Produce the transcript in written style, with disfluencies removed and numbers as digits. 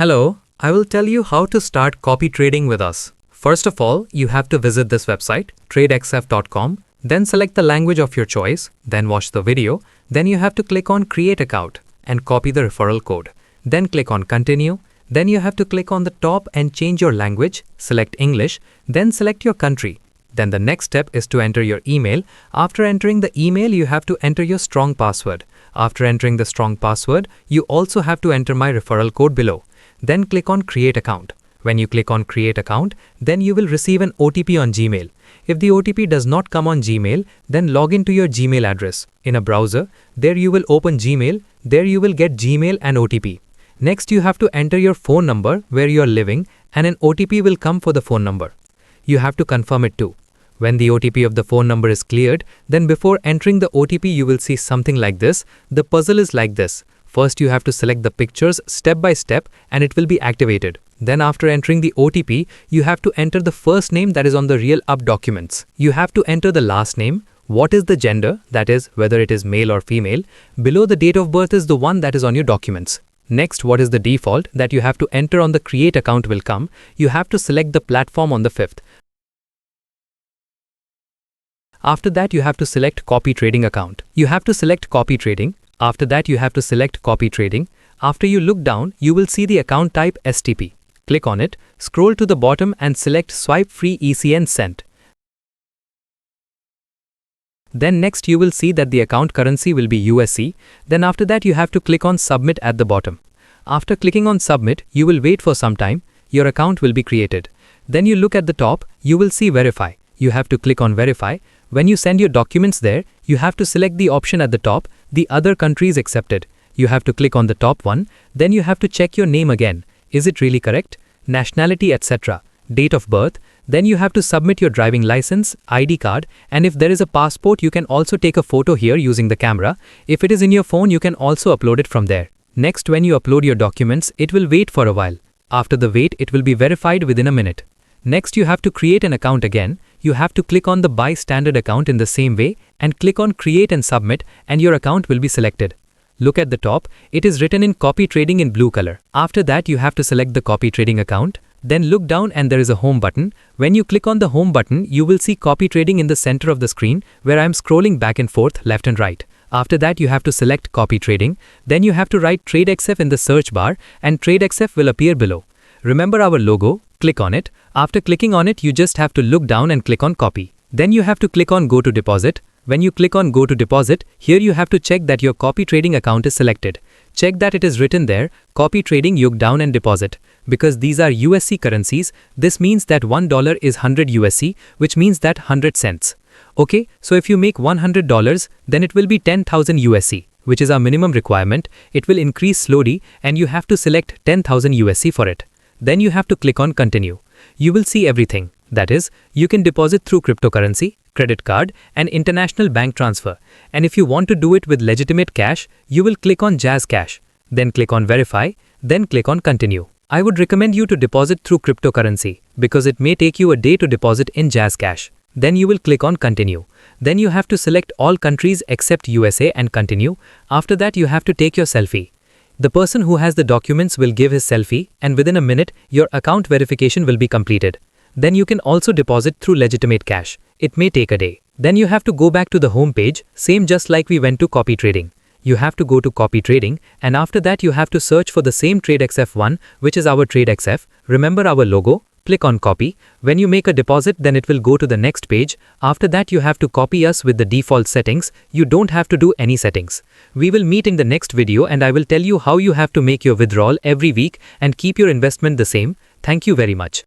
Hello, I will tell you how to start copy trading with us. First of all, you have to visit this website, TradeXF.com, then select the language of your choice, then watch the video, then you have to click on Create Account and copy the referral code. Then click on Continue, then you have to click on the top and change your language, select English, then select your country. Then the next step is to enter your email. After entering the email, you have to enter your strong password. After entering the strong password, you also have to enter my referral code below. Then click on Create Account. When you click on Create Account, then you will receive an OTP on Gmail. If the OTP does not come on Gmail, then log into your Gmail address. In a browser, there you will open Gmail, there you will get Gmail and OTP. Next, you have to enter your phone number where you are living and an OTP will come for the phone number. You have to confirm it too. When the OTP of the phone number is cleared, then before entering the OTP you will see something like this. The puzzle is like this. First you have to select the pictures step by step and it will be activated. Then after entering the OTP, you have to enter the first name that is on the real up documents. You have to enter the last name. What is the gender, that is whether it is male or female. Below the date of birth is the one that is on your documents. Next, what is the default that you have to enter on the create account will come. You have to select the platform on the fifth. After that, you have to select copy trading account. You have to select copy trading. After that, you have to select copy trading. After you look down, you will see the account type STP. Click on it, scroll to the bottom and select swipe free ECN sent. Then next you will see that the account currency will be USC. Then after that you have to click on submit at the bottom. After clicking on submit, you will wait for some time. Your account will be created. Then you look at the top, you will see verify. You have to click on verify. When you send your documents there, you have to select the option at the top, the other countries accepted. You have to click on the top one. Then you have to check your name again. Is it really correct? Nationality, etc. Date of birth. Then you have to submit your driving license, ID card, and if there is a passport, you can also take a photo here using the camera. If it is in your phone, you can also upload it from there. Next, when you upload your documents, it will wait for a while. After the wait, it will be verified within a minute. Next, you have to create an account again. You have to click on the buy standard account in the same way and click on create and submit and your account will be selected. Look at the top, it is written in copy trading in blue color. After that, you have to select the copy trading account. Then look down and there is a home button. When you click on the home button, you will see copy trading in the center of the screen where I am scrolling back and forth, left and right. After that, you have to select copy trading. Then you have to write TradeXF in the search bar and TradeXF will appear below. Remember our logo, click on it. After clicking on it, you just have to look down and click on copy. Then you have to click on go to deposit. When you click on go to deposit, here you have to check that your copy trading account is selected. Check that it is written there, copy trading look down and deposit. Because these are USC currencies, this means that $1 is 100 USC, which means that 100 cents. Okay, so if you make $100, then it will be 10,000 USC, which is our minimum requirement. It will increase slowly and you have to select 10,000 USC for it. Then you have to click on continue. You will see everything. That is, you can deposit through cryptocurrency, credit card, and international bank transfer. And if you want to do it with legitimate cash, you will click on Jazz Cash. Then click on verify, then click on continue. I would recommend you to deposit through cryptocurrency because it may take you a day to deposit in Jazz Cash. Then you will click on continue. Then you have to select all countries except USA and continue. After that, you have to take your selfie. The person who has the documents will give his selfie and within a minute, your account verification will be completed. Then you can also deposit through legitimate cash. It may take a day. Then you have to go back to the home page, same just like we went to copy trading. You have to go to copy trading and after that you have to search for the same TradeXF one, which is our TradeXF. Remember our logo, click on copy. When you make a deposit, then it will go to the next page. After that, you have to copy us with the default settings. You don't have to do any settings. We will meet in the next video and I will tell you how you have to make your withdrawal every week and keep your investment the same. Thank you very much.